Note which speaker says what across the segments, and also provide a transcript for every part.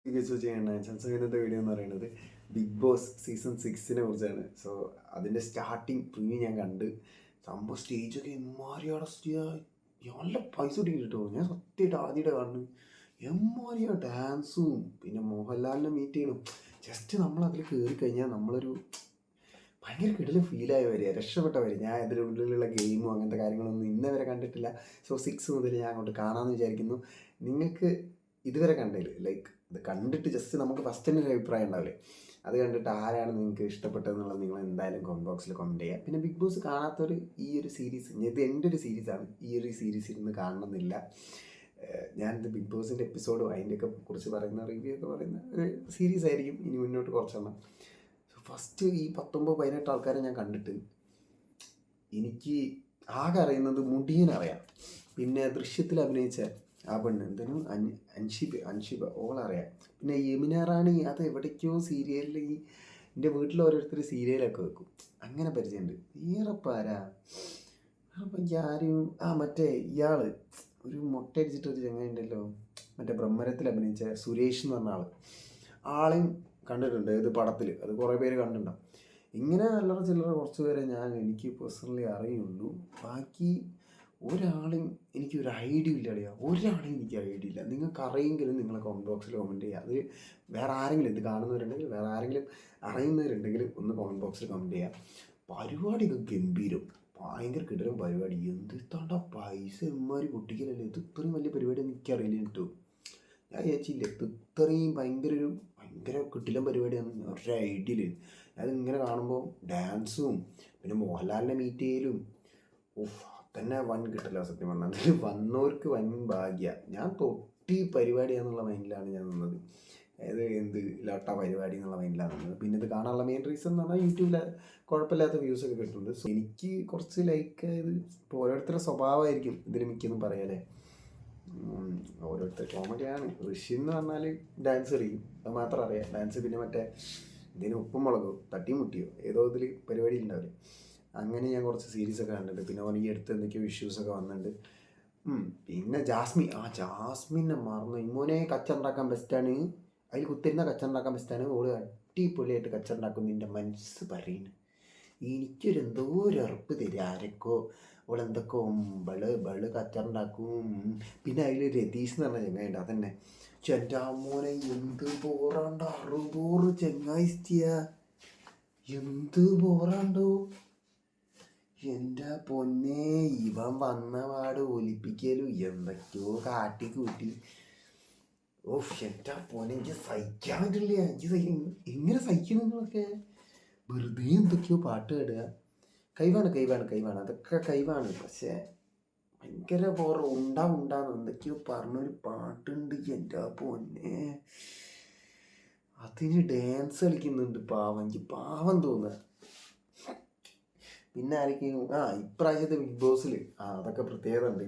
Speaker 1: ഇന്നത്തെ വീഡിയോ എന്ന് പറയുന്നത് ബിഗ് ബോസ് സീസൺ 6നെ കുറിച്ചാണ്. സോ അതിൻ്റെ സ്റ്റാർട്ടിങ് പ്രിവ്യൂ ഞാൻ കണ്ട്. സംഭവം സ്റ്റേജൊക്കെ എമ്മാരിയാണ് നല്ല പൈസ കിട്ടിയിട്ട് കേട്ടോ. ഞാൻ സത്യമായിട്ട് ആദ്യമായിട്ട് കാണുന്നു. എമ്മാരിയാ ഡാൻസും പിന്നെ മോഹൻലാലിനെ മീറ്റ് ചെയ്യണം. ജസ്റ്റ് നമ്മൾ അതിൽ കയറി കഴിഞ്ഞാൽ നമ്മളൊരു ഭയങ്കര കിടലും ഫീലായി വരിക, രക്ഷപ്പെട്ട വരിക. ഞാൻ ഇതിനുള്ളിലുള്ള ഗെയിമും അങ്ങനത്തെ കാര്യങ്ങളൊന്നും ഇന്നേ വരെ കണ്ടിട്ടില്ല. സോ 6 മുതൽ ഞാൻ അങ്ങോട്ട് കാണാമെന്ന് വിചാരിക്കുന്നു. നിങ്ങൾക്ക് ഇതുവരെ കണ്ടതിൽ ലൈക്ക് ഇത് കണ്ടിട്ട് ജസ്റ്റ് നമുക്ക് ഫസ്റ്റ് തന്നെ ഒരു അഭിപ്രായം ഉണ്ടാവില്ലേ, അത് കണ്ടിട്ട് ആരാണ് നിങ്ങൾക്ക് ഇഷ്ടപ്പെട്ടതെന്നുള്ളത് നിങ്ങൾ എന്തായാലും കമൻറ്റ് ബോക്സിൽ കമൻറ്റ് ചെയ്യുക. പിന്നെ ബിഗ് ബോസ് കാണാത്തൊരു ഈ ഒരു സീരീസ്, ഇത് എൻ്റെ ഒരു സീരീസാണ്, ഈ ഒരു സീരീസ് ഇരുന്ന് കാണണമെന്നില്ല. ഞാനിത് ബിഗ് ബോസിൻ്റെ എപ്പിസോഡും അതിൻ്റെയൊക്കെ കുറിച്ച് പറയുന്ന റിവ്യൂ ഒക്കെ പറയുന്ന ഒരു സീരീസ് ആയിരിക്കും ഇനി മുന്നോട്ട് കുറച്ചെണ്ണം. ഫസ്റ്റ് ഈ 19-18 ആൾക്കാരെ ഞാൻ കണ്ടിട്ട് എനിക്ക് ആകെ അറിയുന്നത് മുടിയനറിയാം, പിന്നെ ദൃശ്യത്തിൽ അഭിനയിച്ച ആ പെണ്ണ് എന്തിനും അൻഷിബ ഓളറിയാം, പിന്നെ യമുന റാണി അത് എവിടേക്കോ സീരിയലിൽ എൻ്റെ വീട്ടിൽ ഓരോരുത്തർ സീരിയലൊക്കെ വെക്കും, അങ്ങനെ പരിചയമുണ്ട്. ഈറപ്പാരാ അപ്പം എനിക്ക് ആരും മറ്റേ ഇയാൾ ഒരു മൊട്ടയടിച്ചിട്ടൊരു ചങ്ങായി ഉണ്ടല്ലോ, മറ്റേ ബ്രഹ്മരത്തിൽ അഭിനയിച്ച സുരേഷ് എന്ന് പറഞ്ഞ ആളെയും കണ്ടിട്ടുണ്ട് ഇത് പടത്തിൽ, അത് കുറേ പേര് കണ്ടിട്ടുണ്ടാവും. ഇങ്ങനെ അല്ലറ ചില്ലറ കുറച്ച് പേരെ എനിക്ക് പേഴ്സണലി അറിയുള്ളൂ. ബാക്കി ഒരാളും എനിക്കൊരു ഐഡിയ ഇല്ല അറിയാം, ഒരാളെയും എനിക്ക് ഐഡിയ ഇല്ല. നിങ്ങൾക്ക് അറിയെങ്കിലും നിങ്ങൾ കമൻറ്റ് ബോക്സിൽ കമൻറ്റ് ചെയ്യുക. അത് വേറെ ആരെങ്കിലും ഇത് കാണുന്നവരുണ്ടെങ്കിൽ, വേറെ ആരെങ്കിലും അറിയുന്നവരുണ്ടെങ്കിൽ ഒന്ന് കമൻറ്റ് ബോക്സിൽ കമൻറ്റ് ചെയ്യുക. പരിപാടിയൊക്കെ ഗംഭീരം, ഭയങ്കര കിടലും പരിപാടി. എന്തിത്താണ്ട പൈസ എമ്മാതിരി പൊട്ടിക്കലല്ലേ, ഇത് ഇത്രയും വലിയ പരിപാടിയൊന്നും എനിക്കറിയില്ല കേട്ടോ. ഞാൻ വിചാരിച്ചില്ല ഇത് ഇത്രയും ഭയങ്കര കിടിലൻ പരിപാടിയാണ്, ഒരു ഐഡിയയിൽ. അതിങ്ങനെ കാണുമ്പോൾ ഡാൻസും പിന്നെ മോഹൻലാലിനെ മീറ്റ് ചെയ്യലും തന്നെ വൻ കിട്ടില്ല. സത്യം പറഞ്ഞാൽ അതിൽ വന്നവർക്ക് വൻ ഭാഗ്യ. ഞാൻ തൊട്ടി പരിപാടിയാന്നുള്ള മൈൻഡിലാണ് ഞാൻ നിന്നത്. അതായത് എന്ത് ലട്ട പരിപാടി എന്നുള്ള മൈൻഡിലാണ് നിന്നത്. പിന്നെ ഇത് കാണാനുള്ള മെയിൻ റീസൺ എന്ന് പറഞ്ഞാൽ യൂട്യൂബിൽ കുഴപ്പമില്ലാത്ത വ്യൂസൊക്കെ കിട്ടുന്നുണ്ട്. സോ എനിക്ക് കുറച്ച് ലൈക്ക് ആയത് ഇപ്പോൾ ഓരോരുത്തരുടെ സ്വഭാവമായിരിക്കും ഇതിൽ മിക്കൊന്നും പറയാല്ലേ. ഓരോരുത്തർ കോമഡിയാണ്. ഋഷി എന്ന് പറഞ്ഞാൽ ഡാൻസ് അറിയും, അത് മാത്രം അറിയാം. ഡാൻസ് പിന്നെ മറ്റേ ഇതിന് ഉപ്പും മുളകോ തട്ടിയും മുട്ടിയോ ഏതോ ഇതിൽ പരിപാടി ഉണ്ടാവില്ലേ, അങ്ങനെ ഞാൻ കുറച്ച് സീരീസൊക്കെ കണ്ടിട്ടുണ്ട്. പിന്നെ ഓൻ ഈ അടുത്ത് എന്തൊക്കെയോ ഇഷ്യൂസൊക്കെ വന്നിട്ടുണ്ട്. പിന്നെ ജാസ്മിനെ മറന്നു. ഇമോനെ കച്ചുണ്ടാക്കാൻ ബെസ്റ്റാണ്, അതിൽ കുത്തിരുന്ന കച്ചുണ്ടാക്കാൻ ബെസ്റ്റാണ്. ഓള് അടിപൊളിയായിട്ട് കച്ചുണ്ടാക്കും, നിൻ്റെ മനസ്സ് പറയുന്നു. എനിക്കൊരു എന്തോ ഒരു ഉറപ്പ് തരും ആരൊക്കെ ഓളെന്തൊക്കെ ബള് കച്ചുണ്ടാക്കും. പിന്നെ അതിൽ രതീഷ് എന്ന് പറഞ്ഞ ചെങ്ങായിണ്ട്, അതന്നെ ചെന്റാമോനെ എന്ത് ബോറാണ്ട്, 60 ചെങ്ങായിസ്റ്റിയ, എന്ത് ബോറാണ്ടോ എൻ്റെ പൊന്നെ. ഇവൻ വന്ന പാട് ഒലിപ്പിക്കലും എന്തൊക്കെയോ കാട്ടിക്കൂട്ടി. എൻ്റെ പൊന്നെ എനിക്ക് സഹിക്കാൻ പറ്റില്ല. എങ്ങനെ സഹിക്കണം നിങ്ങളൊക്കെ? വെറുതെ എന്തൊക്കെയോ പാട്ട് കേടുക. കൈവാണ് അതൊക്കെ കൈവാണ്. പക്ഷേ ഭയങ്കര ബോറ്. ഉണ്ടാന്ന് എന്തൊക്കെയോ പറഞ്ഞൊരു പാട്ടുണ്ട്, എൻ്റെ പൊന്നെ. അതിന് ഡാൻസ് കളിക്കുന്നുണ്ട് പാവം, എനിക്ക് പാവം തോന്നുക. പിന്നെ ആരൊക്കെയും ഇപ്രാവശ്യത്തെ ബിഗ് ബോസിൽ അതൊക്കെ പ്രത്യേകത ഉണ്ട്.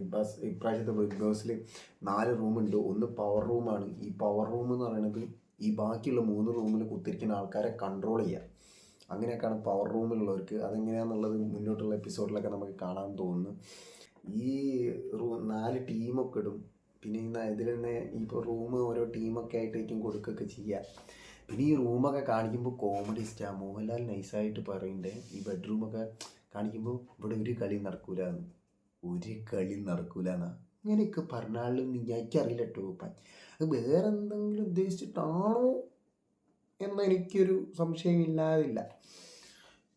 Speaker 1: ഇപ്രാവശ്യത്തെ ബിഗ് ബോസിൽ 4 റൂമുണ്ട്. ഒന്ന് പവർ റൂമാണ്. ഈ പവർ റൂം എന്ന് പറയുന്നത് ഈ ബാക്കിയുള്ള 3 റൂമിൽ കുത്തിരിക്കുന്ന ആൾക്കാരെ കൺട്രോൾ ചെയ്യുക. അങ്ങനെയൊക്കെയാണ് പവർ റൂമിലുള്ളവർക്ക്. അതെങ്ങനെയാണെന്നുള്ളത് മുന്നോട്ടുള്ള എപ്പിസോഡിലൊക്കെ നമുക്ക് കാണാൻ തോന്നുന്നു. ഈ 4 ടീമൊക്കെ ഇടും. പിന്നെ ഇതിൽ തന്നെ ഇപ്പോൾ റൂം ഓരോ ടീമൊക്കെ ആയിട്ടേക്കും കൊടുക്കുകയൊക്കെ ചെയ്യുക. പിന്നെ ഈ റൂമൊക്കെ കാണിക്കുമ്പോൾ കോമഡി സ്റ്റാർ മോഹൻലാൽ നൈസായിട്ട് പറയണ്ടേ, ഈ ബെഡ്റൂമൊക്കെ കാണിക്കുമ്പോൾ ഇവിടെ ഒരു കളി നടക്കൂലെന്ന്. അങ്ങനെയൊക്കെ പറഞ്ഞാലും എനിക്കറിയില്ല കേട്ടോ. അത് വേറെ എന്തെങ്കിലും ഉദ്ദേശിച്ചിട്ടാണോ എന്നെനിക്കൊരു സംശയമില്ലാതില്ല.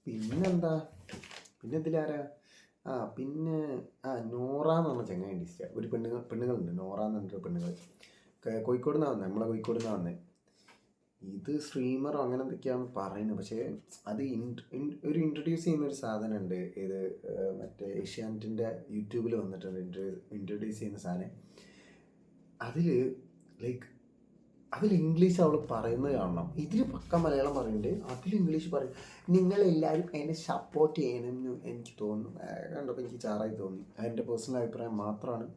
Speaker 1: പിന്നെന്താ, പിന്നെ ഇതിലാരാ പിന്നെ നോറ എന്ന് പറഞ്ഞ ചങ്ങായി ഇഷ്ടമാണ്. ഒരു പെണ്ണുങ്ങളുണ്ട്, നോറ എന്ന് പറഞ്ഞിട്ട് പെണ്ണുങ്ങൾ. കോഴിക്കോട് നിന്നാണ് വന്നത്, നമ്മളെ കോഴിക്കോട് നിന്നാണ് വന്നത്. ഇത് സ്ട്രീമറോ അങ്ങനെ എന്തൊക്കെയാണ് പറയുന്നത്. പക്ഷേ അത് ഒരു ഇൻട്രൊഡ്യൂസ് ചെയ്യുന്ന ഒരു സാധനമുണ്ട്. ഇത് മറ്റേ ഏഷ്യാനെറ്റിൻ്റെ യൂട്യൂബിൽ വന്നിട്ടുണ്ട് ഇൻട്രൊഡ്യൂസ് ചെയ്യുന്ന സാധനം. അതിൽ ഇംഗ്ലീഷ് അവൾ പറയുന്നത് കാണണം. ഇതിൽ പക്ക മലയാളം പറയുന്നുണ്ട്, അതിൽ ഇംഗ്ലീഷ് പറയും. നിങ്ങളെല്ലാവരും എന്നെ സപ്പോർട്ട് ചെയ്യണമെന്ന് എനിക്ക് തോന്നുന്നു. കണ്ടപ്പോൾ എനിക്ക് ചാറായി തോന്നി. എൻ്റെ പേഴ്സണൽ അഭിപ്രായം മാത്രമാണ്.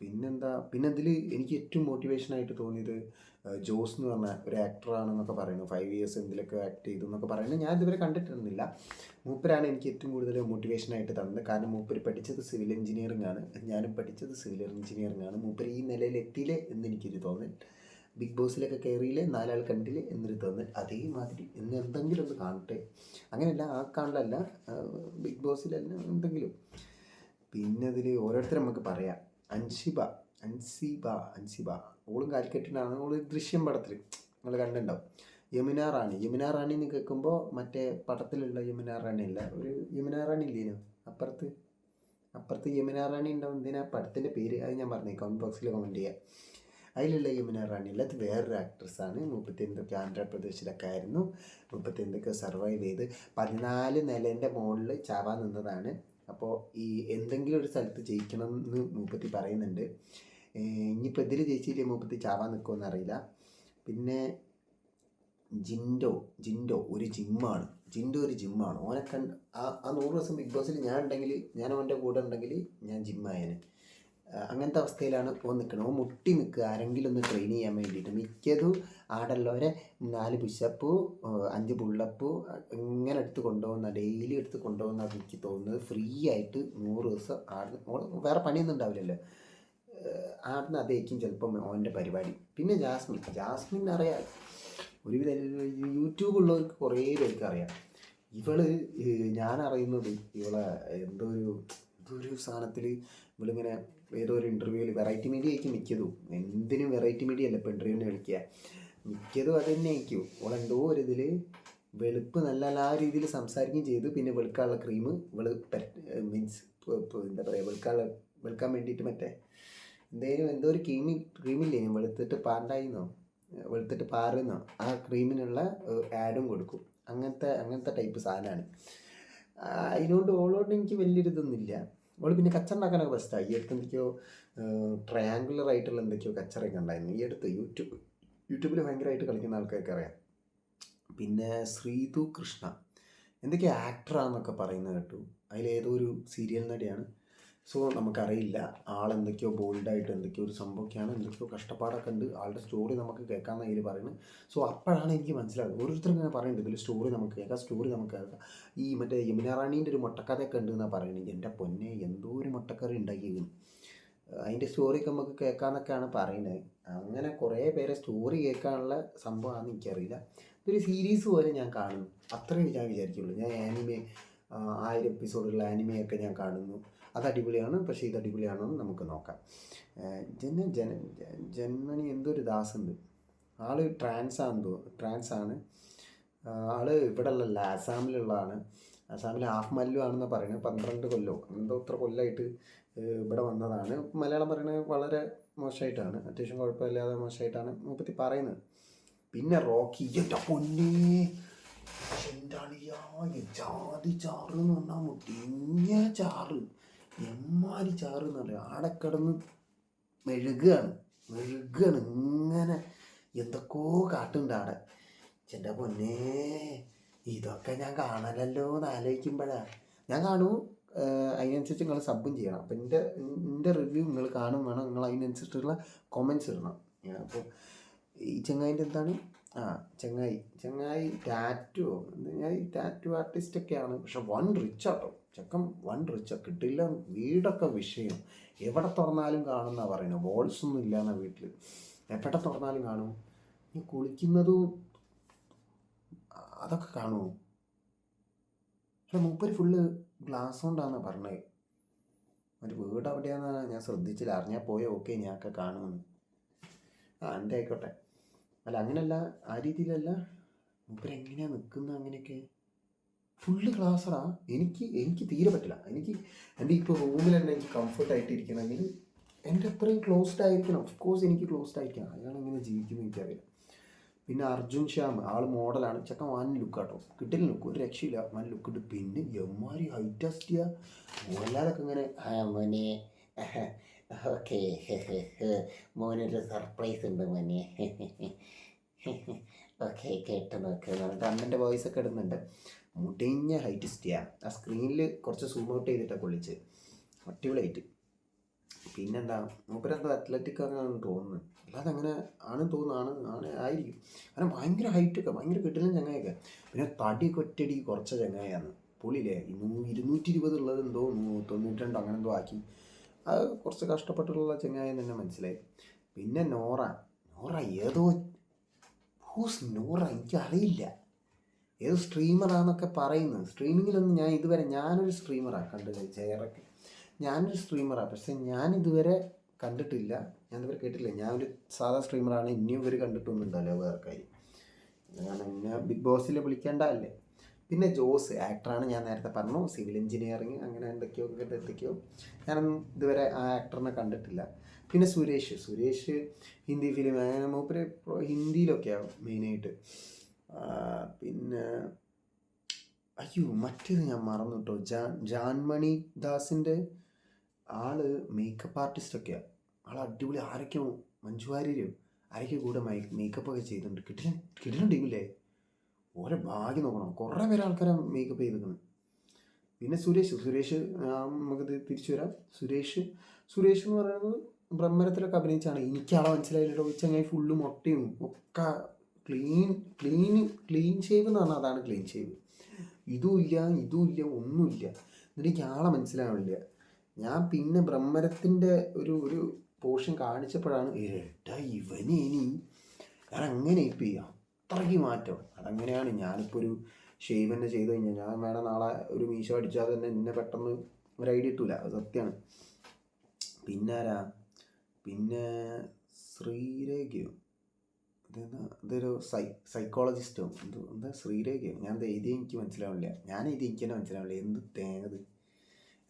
Speaker 1: പിന്നെ ഇതിൽ എനിക്ക് ഏറ്റവും മോട്ടിവേഷനായിട്ട് തോന്നിയത് ജോസ് എന്ന് പറഞ്ഞ ഒരു ആക്ടറാണെന്നൊക്കെ പറയുന്നു. 5 ഇയേഴ്സ് എന്തിലൊക്കെ ആക്ട് ചെയ്തു എന്നൊക്കെ പറയുന്നത് ഞാൻ ഇതുവരെ കണ്ടിട്ടൊന്നുമില്ല. മൂപ്പരാണ് എനിക്ക് ഏറ്റവും കൂടുതൽ മോട്ടിവേഷനായിട്ട് തന്നത്. കാരണം മൂപ്പര് പഠിച്ചത് സിവിൽ എഞ്ചിനീയറിംഗ് ആണ്, ഞാനും പഠിച്ചത് സിവിൽ എഞ്ചിനീയറിംഗ് ആണ്. മൂപ്പര് ഈ നിലയിൽ എത്തിയില്ലേ എന്ന് എനിക്കൊരു തോന്നൽ. ബിഗ് ബോസിലൊക്കെ കയറിയില്ലേ 4 ആൾ കണ്ടില്ലേ എന്നൊരു തോന്നൽ, അതേമാതിരി ഇന്ന് എന്തെങ്കിലും ഒന്ന് കാണട്ടെ. അങ്ങനെയല്ല ആ കാണലല്ല, ബിഗ് ബോസിലല്ല എന്തെങ്കിലും. പിന്നെ അതിൽ ഓരോരുത്തരും നമുക്ക് പറയാം. അൻസിബ അൻസിബ അൻസിബ ഓളും കാലിക്കറ്റിനാണ്. ഓള് ദൃശ്യം പടത്തിൽ നിങ്ങൾ കണ്ടിട്ടുണ്ടാവും. യമുന റാണി എന്ന് കേൾക്കുമ്പോൾ മറ്റേ പടത്തിലുള്ള യമുന റാണി അല്ല, ഒരു യമുന റാണി ഇല്ലേനോ അപ്പുറത്ത് യമുന റാണി ഉണ്ടാവും. എന്തിനാ പടത്തിൻ്റെ പേര് അത് ഞാൻ പറഞ്ഞു, കമൻറ്റ് ബോക്സിൽ കമൻറ്റ് ചെയ്യാം. അതിലുള്ള യമുന റാണി അല്ല, അത് വേറൊരു ആക്ട്രസ്സാണ്. 35 ആന്ധ്രാപ്രദേശിലൊക്കെ ആയിരുന്നു. 35 സർവൈവ് ചെയ്ത് 14 നിലേൻ്റെ മുകളിൽ ചാവാൻ നിന്നതാണ്. അപ്പോൾ ഈ എന്തെങ്കിലും ഒരു സ്ഥലത്ത് ജയിക്കണം എന്ന് മൂപ്പത്തി പറയുന്നുണ്ട്. ഇനിയിപ്പോൾ ഇതിൽ ജയിച്ചില്ലേ മൂപ്പത്തി ചാവാൻ നിൽക്കുമെന്ന് അറിയില്ല. പിന്നെ ജിൻഡോ ഒരു ജിമ്മാണ്. ഓനൊക്കെ ആ 100 ദിവസം ബിഗ് ബോസിൽ ഞാൻ അവൻ്റെ കൂടെ ഉണ്ടെങ്കിൽ ഞാൻ ജിമ്മായന്. അങ്ങനത്തെ അവസ്ഥയിലാണ് ഓൻ നിൽക്കുന്നത്. ഓൻ മുട്ടി നിൽക്കുക ആരെങ്കിലും ഒന്ന് ട്രെയിൻ ചെയ്യാൻ വേണ്ടിയിട്ട്. മിക്കതും ആടുള്ളവരെ 4 പുഷപ്പ് 5 പുള്ളപ്പ് ഇങ്ങനെ ഡെയിലി എടുത്ത് കൊണ്ടുപോകുന്ന എനിക്ക് തോന്നുന്നത്. ഫ്രീ ആയിട്ട് 100 ദിവസം ആടുന്ന, വേറെ പണിയൊന്നും ഉണ്ടാവില്ലല്ലോ, ആടുന്ന അതേക്കും ചിലപ്പം ഓൻ്റെ പരിപാടി. പിന്നെ ജാസ്മിൻ അറിയാം, ഒരുവിധ യൂട്യൂബ് ഉള്ളവർക്ക് കുറേ പേർക്ക് അറിയാം. ഞാൻ അറിയുന്നത് ഇവളെ എന്തോ ഒരു സാധനത്തിൽ ഇവളിങ്ങനെ ഏതോ ഒരു ഇൻ്റർവ്യൂവിൽ വെറൈറ്റി മീഡിയ ആയിരിക്കും മിക്കതും. എന്തിനും വെറൈറ്റി മീഡിയ അല്ല ഇപ്പോൾ ഇൻ്റർവ്യൂവിന് വിളിക്കുക, മിക്കതും അത് തന്നെ ആയിരിക്കും. ഓളെന്തോ ഒരു ഇതിൽ വെളുപ്പ് നല്ല ആ രീതിയിൽ സംസാരിക്കുകയും ചെയ്തു. പിന്നെ വെളുക്കാനുള്ള ക്രീം മീൻസ് എന്താ പറയുക, വെളുക്കാൻ വേണ്ടിയിട്ട് മറ്റേ എന്തോ ഒരു ക്രീമില്ലേ വെളുത്തിട്ട് പാറുന്നോ ആ ക്രീമിനുള്ള ആഡും കൊടുക്കും. അങ്ങനത്തെ ടൈപ്പ് സാധനമാണ്. അതിനോണ്ട് ഓളോട് എനിക്ക് വലിയൊരു ഇതൊന്നുമില്ല. ഓൾ പിന്നെ കച്ചറ ഉണ്ടാക്കാനൊക്കെ ബെസ്റ്റാണ്. ഈ അടുത്ത് എന്തൊക്കെയോ ട്രയാങ്കുലർ ആയിട്ടുള്ള എന്തൊക്കെയോ കച്ചറയൊക്കെ ഉണ്ടായിരുന്നു ഈ അടുത്ത്. യൂട്യൂബിൽ ഭയങ്കരമായിട്ട് കളിക്കുന്ന ആൾക്കാർക്ക് അറിയാം. പിന്നെ ശ്രീതു കൃഷ്ണ എന്തൊക്കെയോ ആക്ടറാന്നൊക്കെ പറയുന്നത് കേട്ടു. അതിലേതോ ഒരു സീരിയൽ നടിയാണ്. സോ നമുക്കറിയില്ല, ആളെന്തൊക്കെയോ ബോൾഡായിട്ട് എന്തൊക്കെയോ ഒരു സംഭവമൊക്കെയാണ്, എന്തൊക്കെയോ കഷ്ടപ്പാടൊക്കെ ഉണ്ട്. ആളുടെ സ്റ്റോറി നമുക്ക് കേൾക്കാമെന്ന് അതിൽ പറയുന്നത്. സോ അപ്പോഴാണ് എനിക്ക് മനസ്സിലാകുന്നത്. ഓരോരുത്തരും ഇങ്ങനെ പറയുന്നുണ്ട് ഇതിൽ സ്റ്റോറി നമുക്ക് കേൾക്കാം. ഈ മറ്റേ യമുന റാണീൻ്റെ ഒരു മുട്ടക്കഥയൊക്കെ ഉണ്ട് എന്നാണ് പറയുന്നത്. എൻ്റെ പൊന്നെ, എന്തോ ഒരു മുട്ടക്കറി ഉണ്ടാക്കിയിരുന്നു. അതിൻ്റെ സ്റ്റോറിയൊക്കെ നമുക്ക് കേൾക്കാമെന്നൊക്കെയാണ് പറയുന്നത്. അങ്ങനെ കുറേ പേരെ സ്റ്റോറി കേൾക്കാനുള്ള സംഭവമാണെന്ന് എനിക്കറിയില്ല. ഇതൊരു സീരീസ് പോലെ ഞാൻ കാണുന്നു, അത്രയും ഞാൻ വിചാരിക്കുള്ളൂ. ഞാൻ 1000 എപ്പിസോഡുള്ള ആനിമയൊക്കെ ഞാൻ കാണുന്നു. അത് അടിപൊളിയാണ്. പക്ഷേ ഇത് അടിപൊളിയാണോ എന്ന് നമുക്ക് നോക്കാം. ജന്മനി എന്തൊരു ദാസുണ്ട്, ആള് ട്രാൻസാണ്. ആള് ഇവിടെ ഉള്ള ആസാമിലുള്ളതാണ്. ആസാമിലെ ഹാഫ് മല്ലു ആണെന്ന് പറയുന്നത്. 12 കൊല്ലോ എന്തോ ഇത്ര കൊല്ലമായിട്ട് ഇവിടെ വന്നതാണ്. മലയാളം പറയുന്നത് വളരെ മോശമായിട്ടാണ്, അത്യാവശ്യം കുഴപ്പമില്ലാതെ മോശമായിട്ടാണ് മൂപ്പത്തി പറയുന്നത്. പിന്നെ റോക്കി, എൻ്റെ പൊന്നേ, ജാതി ചാറ് എന്ന് പറഞ്ഞാൽ മുട്ടിഞ്ഞ ചാറ്, എമ്മാരി ചാറ് എന്ന് പറയാം. ആടെ കിടന്ന് മെഴുകാണ് ഇങ്ങനെ എന്തൊക്കെയോ കാട്ടുണ്ട് ആടെ. എൻ്റെ പൊന്നേ, ഇതൊക്കെ ഞാൻ കാണലല്ലോ എന്ന് ആലോചിക്കുമ്പോഴാണ്. ഞാൻ കാണൂ, അതിനനുസരിച്ച് നിങ്ങൾ സബും ചെയ്യണം. അപ്പം എൻ്റെ റിവ്യൂ നിങ്ങൾ കാണും വേണം. നിങ്ങൾ അതിനനുസരിച്ചുള്ള കൊമൻസ് ഇടണം. അപ്പോൾ ഈ ചങ്ങായിൻ്റെ എന്താണ്, ചങ്ങായി ടാറ്റു ആർട്ടിസ്റ്റൊക്കെയാണ്. പക്ഷെ റിച്ചാട്ടോ ചെക്കൻ, റിച്ചാണ്. കിട്ടില്ല, വീടൊക്കെ വിഷയം. എവിടെ തുറന്നാലും കാണുമെന്നാണ് പറയുന്നത്. വോൾസൊന്നും ഇല്ല എന്നാ വീട്ടിൽ, എവിടെ തുറന്നാലും കാണും. ഈ കുളിക്കുന്നതും അതൊക്കെ കാണുമോ? പക്ഷെ മൂപ്പര് ഫുള്ള് ഗ്ലാസ് കൊണ്ടാണെന്നാണ് പറഞ്ഞത്. ഒരു വീട് എവിടെയാണെന്ന് ഞാൻ ശ്രദ്ധിച്ചില്ല. അറിഞ്ഞാൽ പോയോ ഓക്കെ ഞാനൊക്കെ കാണുമെന്ന്. എൻ്റെ ആയിക്കോട്ടെ. അല്ല അങ്ങനെയല്ല, ആ രീതിയിലല്ല. മൂപ്പരെങ്ങനെയാണ് നിൽക്കുന്നത് അങ്ങനെയൊക്കെ ഫുള്ള് ഗ്ലാസ്സറാ. എനിക്ക് തീരെ പറ്റില്ല. എൻ്റെ ഇപ്പോൾ റൂമിൽ തന്നെ എനിക്ക് കംഫർട്ടായിട്ട് ഇരിക്കണമെങ്കിൽ എൻ്റെ അത്രയും ക്ലോസ്ഡ് ആയിരിക്കണം. ഓഫ് കോഴ്സ് എനിക്ക് ക്ലോസ്ഡ് ആയിരിക്കണം. അയാളെങ്ങനെ ജീവിക്കുന്നത് എനിക്കറിയില്ല. പിന്നെ അർജുൻ ശ്യാം, ആൾ മോഡലാണ്. ചെക്കൻ വൻ ലുക്കാട്ടോ, കിട്ടില്ല ലുക്ക്, ഒരു രക്ഷയില്ല, വൻ ലുക്കുണ്ട്. പിന്നെ എമ്മാരി ഹൈറ്റസ്റ്റിയ മോഹൻലാലൊക്കെ ഇങ്ങനെ മോനെ ഓക്കെ മോനൊരു സർപ്രൈസ് ഉണ്ട് മോനെ ഓക്കെ കേട്ട് നോക്ക് എന്നിട്ട് അമ്മൻ്റെ വോയിസൊക്കെ ഇടുന്നുണ്ട്. മുടിഞ്ഞ ഹൈറ്റിസ്റ്റിയ. ആ സ്ക്രീനിൽ കുറച്ച് സൂം ഔട്ട് ചെയ്തിട്ടാണ് കൊള്ളിച്ച്, അടിപൊളിയായിട്ട്. പിന്നെന്താ, മൂപ്പരെന്തോ അത്ലറ്റിക് ആണെന്ന് തോന്നുന്നു. അല്ലാതെ അങ്ങനെ ആണെന്ന് തോന്നുന്നു, ആയിരിക്കും. കാരണം ഭയങ്കര ഹൈറ്റൊക്കെ, ഭയങ്കര കിട്ടിലും ചങ്ങായൊക്കെ. പിന്നെ തടി കൊറ്റടി കുറച്ച ചങ്ങായാണ്. പുള്ളിയില്ലേ 220 ഉള്ളത് എന്തോ 92 അങ്ങനെ എന്തോ ആക്കി. അത് കുറച്ച് കഷ്ടപ്പെട്ടുള്ള ചങ്ങായെന്ന് തന്നെ മനസ്സിലായി. പിന്നെ നോറ നോറ ഏതോ നോറ എനിക്കറിയില്ല, ഏതോ സ്ട്രീമറാന്നൊക്കെ പറയുന്നു. സ്ട്രീമിങ്ങിലൊന്നും ഞാൻ ഇതുവരെ, ഞാനൊരു സ്ട്രീമറാണ് കണ്ടത്, ജയറൊക്കെ ഞാനൊരു സ്ട്രീമറാണ്, പക്ഷെ ഞാൻ ഇതുവരെ കണ്ടിട്ടില്ല, ഞാൻ ഇതുവരെ കേട്ടില്ല. ഞാനൊരു സാധാ സ്ട്രീമറാണ്, ഇനിയും ഇവർ കണ്ടിട്ടൊന്നും ഉണ്ടല്ലോ വേറെ കാര്യം. കാരണം എന്നെ ബിഗ് ബോസിൽ വിളിക്കേണ്ടതല്ലേ. പിന്നെ ജോസ് ആക്ടറാണ്, ഞാൻ നേരത്തെ പറഞ്ഞു, സിവിൽ എഞ്ചിനീയറിങ് അങ്ങനെ എന്തൊക്കെയോ ഞാനൊന്നും ഇതുവരെ ആ ആക്ടറിനെ കണ്ടിട്ടില്ല. പിന്നെ സുരേഷ് ഹിന്ദി ഫിലിം, അങ്ങനെ മൂപ്പര് ഹിന്ദിയിലൊക്കെയാണ് മെയിനായിട്ട്. പിന്നെ അയ്യോ മറ്റേത് ഞാൻ മറന്നു കേട്ടോ, ജാൻമണി ദാസിൻ്റെ ആള് മേക്കപ്പ് ആർട്ടിസ്റ്റൊക്കെയാണ്. ആൾ അടിപൊളി. ആരൊക്കെയോ മഞ്ജു വാര്യരോ ആരൊക്കെ കൂടെ മേക്കപ്പ് ഒക്കെ ചെയ്തിട്ടുണ്ട്. കിടിലൻ ടീമില്ലേ, ഓരോ ഭാഗ്യം നോക്കണം, കുറേ പേര് ആൾക്കാരെ മേക്കപ്പ് ചെയ്തിരിക്കുന്നു. പിന്നെ സുരേഷ് നമുക്കിത് തിരിച്ചു വരാം. സുരേഷ് എന്ന് പറയുന്നത് ബ്രഹ്മരത്തിലൊക്കെ അഭിനയിച്ചാണ്. എനിക്കാളെ മനസ്സിലായില്ലോ, ചങ്ങായി ഫുള്ള് മൊട്ടയും ഒക്കെ ക്ലീൻ ഷേവ് എന്ന് പറഞ്ഞാൽ അതാണ് ക്ലീൻ ഷേവ്. ഇതുമില്ല ഒന്നുമില്ല. എന്നിട്ട് എനിക്ക് ആളെ മനസ്സിലാവില്ല. ഞാൻ പിന്നെ ബ്രഹ്മരത്തിൻ്റെ ഒരു പോർഷൻ കാണിച്ചപ്പോഴാണ് ഏട്ടാ ഇവന് ഇനി ഞാൻ അങ്ങനെ ഇപ്പം അത്രയ്ക്ക് മാറ്റം. അതങ്ങനെയാണ്. ഞാനിപ്പോൾ ഒരു ഷെയ്വ് തന്നെ ചെയ്ത് കഴിഞ്ഞാൽ, ഞാൻ വേണം നാളെ ഒരു മീശോ അടിച്ചാൽ തന്നെ എന്നെ പെട്ടെന്ന് ഒരു ഐഡിയ കിട്ടൂല, അത് സത്യമാണ്. പിന്നെ ആരാ, പിന്നെ ശ്രീരേഖയോ ഇതൊരു സൈക്കോളജിസ്റ്റോ എന്താ ശ്രീരേഖയോ, ഞാൻ എഴുതി എനിക്ക് മനസ്സിലാവില്ല, എനിക്ക് തന്നെ മനസ്സിലാവില്ല എന്ത് തേങ്ങത്.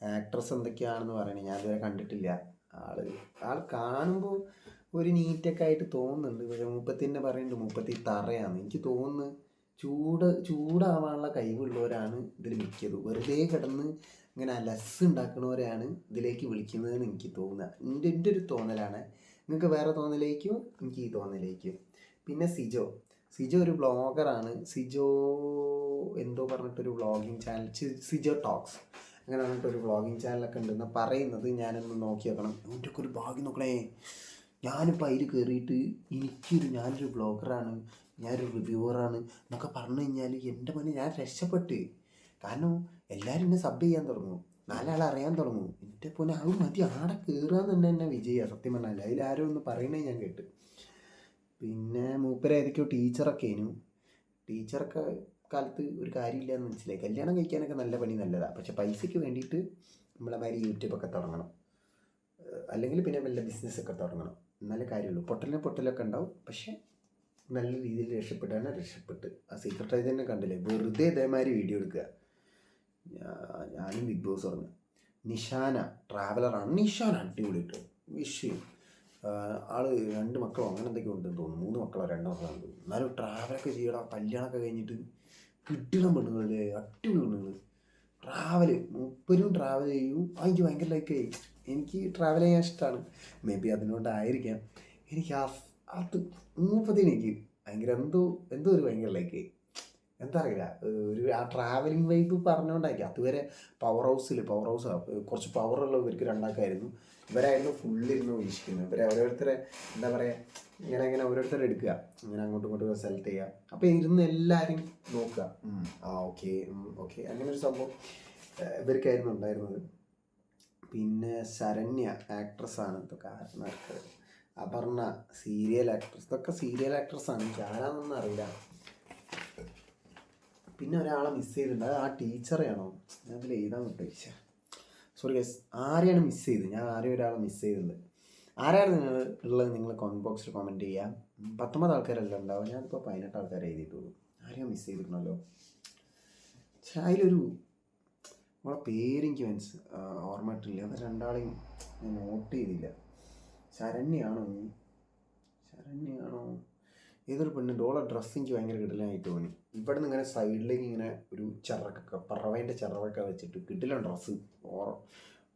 Speaker 1: ആക്ട്രസ് എന്തൊക്കെയാണെന്ന് പറയണേ, ഞാൻ ഇതുവരെ കണ്ടിട്ടില്ല. ആൾ കാണുമ്പോൾ ഒരു നീറ്റൊക്കെ ആയിട്ട് തോന്നുന്നുണ്ട്, പക്ഷെ മുപ്പത്തിൻ്റെ പറയുന്നുണ്ട് മുപ്പത്തി തറയാണ്. എനിക്ക് തോന്നുന്നു ചൂടാവാനുള്ള കഴിവുള്ളവരാണ് ഇതിൽ മിക്കത്. വെറുതെ കിടന്ന് ഇങ്ങനെ അലസ് ഉണ്ടാക്കുന്നവരെയാണ് ഇതിലേക്ക് വിളിക്കുന്നതെന്ന് എനിക്ക് തോന്നുക. എൻ്റെ ഒരു തോന്നലാണ്. നിങ്ങൾക്ക് വേറെ തോന്നലേക്കും, എനിക്ക് ഈ തോന്നലേക്കും. പിന്നെ സിജോ ഒരു ബ്ലോഗറാണ്. സിജോ എന്തോ പറഞ്ഞിട്ടൊരു വ്ളോഗിങ് ചാനൽ, സിജോ ടോക്സ് അങ്ങനെ പറഞ്ഞിട്ടൊരു വ്ളോഗിങ് ചാനലൊക്കെ ഉണ്ടെന്ന് പറയുന്നത്. ഞാനൊന്ന് നോക്കി നോക്കണം. എൻ്റെ ഒരു ഭാഗ്യം നോക്കണേ, ഞാനിപ്പോൾ അതിൽ കയറിയിട്ട് ഞാനൊരു ബ്ലോഗറാണ്, ഞാനൊരു റിവ്യൂവറാണ് എന്നൊക്കെ പറഞ്ഞു കഴിഞ്ഞാൽ എൻ്റെ മോനെ ഞാൻ രക്ഷപ്പെട്ട്. കാരണം എല്ലാവരും എന്നെ സബ് ചെയ്യാൻ തുടങ്ങും, നാലാളെ അറിയാൻ തുടങ്ങും. എൻ്റെ പോലെ അത് മതി, ആടെ കയറുക എന്നെ വിജയിക്കുക. സത്യം പറഞ്ഞാൽ അതിലാരും ഒന്ന് പറയണേ ഞാൻ കേട്ട്. പിന്നെ മൂപ്പരായിരിക്കും ടീച്ചറൊക്കെ കാലത്ത് ഒരു കാര്യമില്ല എന്ന് മനസ്സിലായി. കല്യാണം കഴിക്കാനൊക്കെ നല്ല പണി നല്ലതാണ്, പക്ഷെ പൈസയ്ക്ക് വേണ്ടിയിട്ട് നമ്മളെ മാതിരി യൂട്യൂബൊക്കെ തുടങ്ങണം, അല്ലെങ്കിൽ പിന്നെ വല്ല ബിസിനസ്സൊക്കെ തുടങ്ങണം, എന്നാലേ കാര്യമുള്ളൂ. പൊട്ടലൊക്കെ ഉണ്ടാവും, പക്ഷേ നല്ല രീതിയിൽ രക്ഷപ്പെട്ട്. ആ സീക്രട്ട് ഏജൻറ്റിനെ കണ്ടില്ലേ, വെറുതെ ഇതേമാതിരി വീഡിയോ എടുക്കുക. ഞാനും ബിഗ് ബോസ് പറഞ്ഞു. നിഷാന ട്രാവലറാണ്. നിഷാന അടിപൊളി കിട്ടും വിഷയം. ആള് 2 മക്കളോ അങ്ങനെ എന്തൊക്കെയോ ഉണ്ടെന്ന് തോന്നുന്നു, 3 മക്കളോ 2 മക്കളോ ഉണ്ട്. എന്നാലും ട്രാവലൊക്കെ ചെയ്യണം. കല്യാണമൊക്കെ കഴിഞ്ഞിട്ട് കിട്ടണം പെണ്ണുങ്ങളല്ലേ, അടിപൊളി പെണ്ണുങ്ങൾ. മൂപ്പരും ട്രാവൽ ചെയ്യും. എനിക്ക് ഭയങ്കര ലൈക്കായി. എനിക്ക് ട്രാവൽ ചെയ്യാൻ ഇഷ്ടമാണ്. മേ ബി അതിനോണ്ടായിരിക്കാം എനിക്ക് അത് മൂപ്പത്തിന് എനിക്ക് ഭയങ്കര എന്തോ ഒരു ഭയങ്കര ലൈക്കായി. എന്താ അറിയില്ല, ആ ട്രാവലിംഗ് വൈബ് പറഞ്ഞുകൊണ്ടായിരിക്കും. അതുവരെ പവർ ഹൗസാണ്, കുറച്ച് പവറുള്ള ഇവർക്ക് രണ്ടാക്കായിരുന്നു. ഇവരായിരുന്നു ഫുള്ളിരുന്ന് വീക്ഷിക്കുന്നത്. ഇവരെ ഓരോരുത്തരെ എന്താ പറയുക, ഇങ്ങനെ ഓരോരുത്തരെ എടുക്കുക, ഇങ്ങനെ അങ്ങോട്ടും ഇങ്ങോട്ടും സെലക്ട് ചെയ്യുക. അപ്പോൾ ഇരുന്ന് എല്ലാവരും നോക്കുക. ഓക്കെ അങ്ങനെ ഒരു സംഭവം ഇവർക്കായിരുന്നു ഉണ്ടായിരുന്നത്. പിന്നെ ശരണ്യ ആക്ട്രസ്സാണ്. ഇതൊക്കെ അപർണ സീരിയൽ ആക്ട്രസ്. ഇതൊക്കെ സീരിയൽ ആക്ട്രസ്സാണ്. എനിക്ക് ആരാന്നൊന്നും അറിയില്ല. പിന്നെ ഒരാളെ മിസ് ചെയ്തിട്ടുണ്ട്. അത് ആ ടീച്ചറെയാണോ, ഞാൻ അതിൽ എഴുതാൻ വിട്ടു. സോറി ഗൈസ്, ആരെയാണ് മിസ് ചെയ്തത്? ഞാൻ ഒരാളെ മിസ് ചെയ്തിട്ടുണ്ട്. ആരാണ് ഉള്ളത് നിങ്ങൾ കമൻറ്റ് ബോക്സിൽ കമൻറ്റ് ചെയ്യാം. 19 ആൾക്കാരല്ല ഉണ്ടാവും, ഞാനിപ്പോൾ 18 ആൾക്കാരെ എഴുതിയിട്ടുള്ളൂ. ആരെയോ മിസ് ചെയ്തിട്ടുണ്ടല്ലോ. പക്ഷേ അതിലൊരു നമ്മളെ പേരെനിക്ക് ഓർമ്മയിട്ടില്ല. അവർ രണ്ടാളെയും ഞാൻ നോട്ട് ചെയ്തില്ല. ശരണ്യാണോ ഏതൊരു പെണ്ണുണ്ട്, ഓളെ ഡ്രസ്സ് എനിക്ക് ഭയങ്കര കിടലായിട്ട് തോന്നി. ഇവിടെ നിന്ന് ഇങ്ങനെ സൈഡിലേക്ക് ഇങ്ങനെ ഒരു പറവേൻ്റെ ചിറകൊക്കെ വെച്ചിട്ട് കിടിലൻ ഡ്രസ്സ്.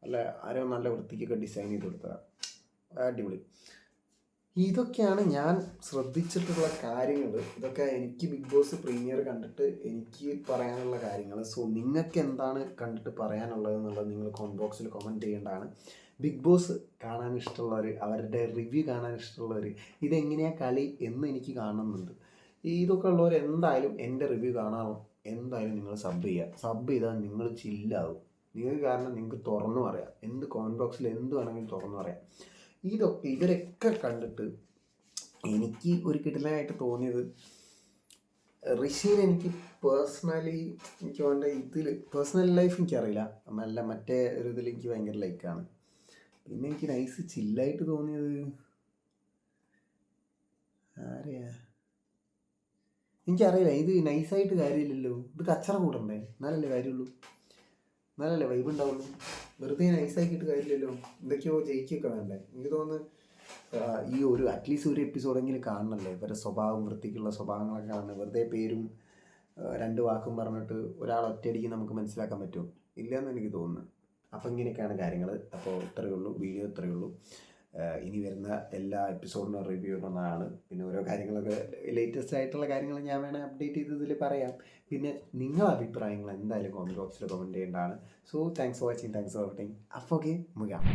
Speaker 1: അല്ല ആരോ നല്ല വൃത്തിക്കൊക്കെ ഡിസൈൻ ചെയ്ത് കൊടുത്തതാണ്, അടിപൊളി. ഇതൊക്കെയാണ് ഞാൻ ശ്രദ്ധിച്ചിട്ടുള്ള കാര്യങ്ങൾ. ഇതൊക്കെ എനിക്ക് ബിഗ് ബോസ് പ്രീമിയർ കണ്ടിട്ട് എനിക്ക് പറയാനുള്ള കാര്യങ്ങൾ. സോ നിങ്ങൾക്ക് എന്താണ് കണ്ടിട്ട് പറയാനുള്ളത് എന്നുള്ളത് നിങ്ങൾ കമൻറ്റ് ബോക്സിൽ കമൻറ്റ് ചെയ്യേണ്ടതാണ്. ബിഗ് ബോസ് കാണാൻ ഇഷ്ടമുള്ളവർ, അവരുടെ റിവ്യൂ കാണാൻ ഇഷ്ടമുള്ളവർ, ഇതെങ്ങനെയാണ് കളി എന്ന് എനിക്ക് കാണുന്നുണ്ട്. ഇതൊക്കെ ഉള്ളവർ എന്തായാലും എൻ്റെ റിവ്യൂ കാണാമോ, എന്തായാലും നിങ്ങൾ സബ് ചെയ്താൽ നിങ്ങൾ ചില്ലാവും. നിങ്ങൾക്ക് കാരണം നിങ്ങൾക്ക് തുറന്നു പറയാം, കമൻറ്റ് ബോക്സിൽ എന്ത് വേണമെങ്കിലും തുറന്നു പറയാം. ഇവരൊക്കെ കണ്ടിട്ട് എനിക്ക് ഒരു കിടിലനായിട്ട് തോന്നിയത് ഋഷീനെ എനിക്ക് പേഴ്സണലി എനിക്ക് അവൻ്റെ ഇതിൽ പേഴ്സണൽ ലൈഫ് എനിക്കറിയില്ല, നല്ല മറ്റേ ഒരു ഇതിൽ എനിക്ക് ഭയങ്കര ലൈക്കാണ്. പിന്നെ എനിക്ക് നൈസ് ചില്ലായിട്ട് തോന്നിയത് ആരെയാ എനിക്കറിയില്ല. ഇത് നൈസായിട്ട് കാര്യമില്ലല്ലോ, ഇത് കച്ചറ കൂടണ്ടേ, എന്നാലല്ലേ കാര്യമുള്ളൂ, എന്നാലല്ലേ വൈബ് ഉണ്ടാവുള്ളൂ. വെറുതെ നൈസാക്കിയിട്ട് കാര്യമില്ലല്ലോ, എന്തൊക്കെയോ ജയിക്കൊക്കെ വേണ്ടേ. എനിക്ക് തോന്നുന്നു ഈ ഒരു അറ്റ്ലീസ്റ്റ് ഒരു എപ്പിസോഡെങ്കിലും കാണണമല്ലേ ഇവരുടെ സ്വഭാവം, വൃത്തിക്കുള്ള സ്വഭാവങ്ങളൊക്കെ കാണണം. വെറുതെ പേരും രണ്ട് വാക്കും പറഞ്ഞിട്ട് ഒരാൾ ഒറ്റയടിക്ക് നമുക്ക് മനസ്സിലാക്കാൻ പറ്റുമോ? ഇല്ലയെന്ന് എനിക്ക് തോന്നുന്നു. അപ്പോൾ ഇങ്ങനെയൊക്കെയാണ് കാര്യങ്ങൾ. അപ്പോൾ ഇത്രയേ ഉള്ളൂ, വീഡിയോ ഇത്രയേ ഉള്ളൂ. ഇനി വരുന്ന എല്ലാ എപ്പിസോഡിനും റിവ്യൂ ഇടുന്നതാണ്. പിന്നെ ഓരോ കാര്യങ്ങളൊക്കെ ലേറ്റസ്റ്റ് ആയിട്ടുള്ള കാര്യങ്ങൾ ഞാൻ വേണേൽ അപ്ഡേറ്റ് ചെയ്തതിൽ പറയാം. പിന്നെ നിങ്ങളുടെ അഭിപ്രായങ്ങൾ എന്തായാലും കോമൻറ്റ് ബോക്സിൽ കമൻറ്റ് ചെയ്യേണ്ടതാണ്. So thanks for watching, thanks for watching. അപ്പോൾ ഓക്കെ, മുഖാം.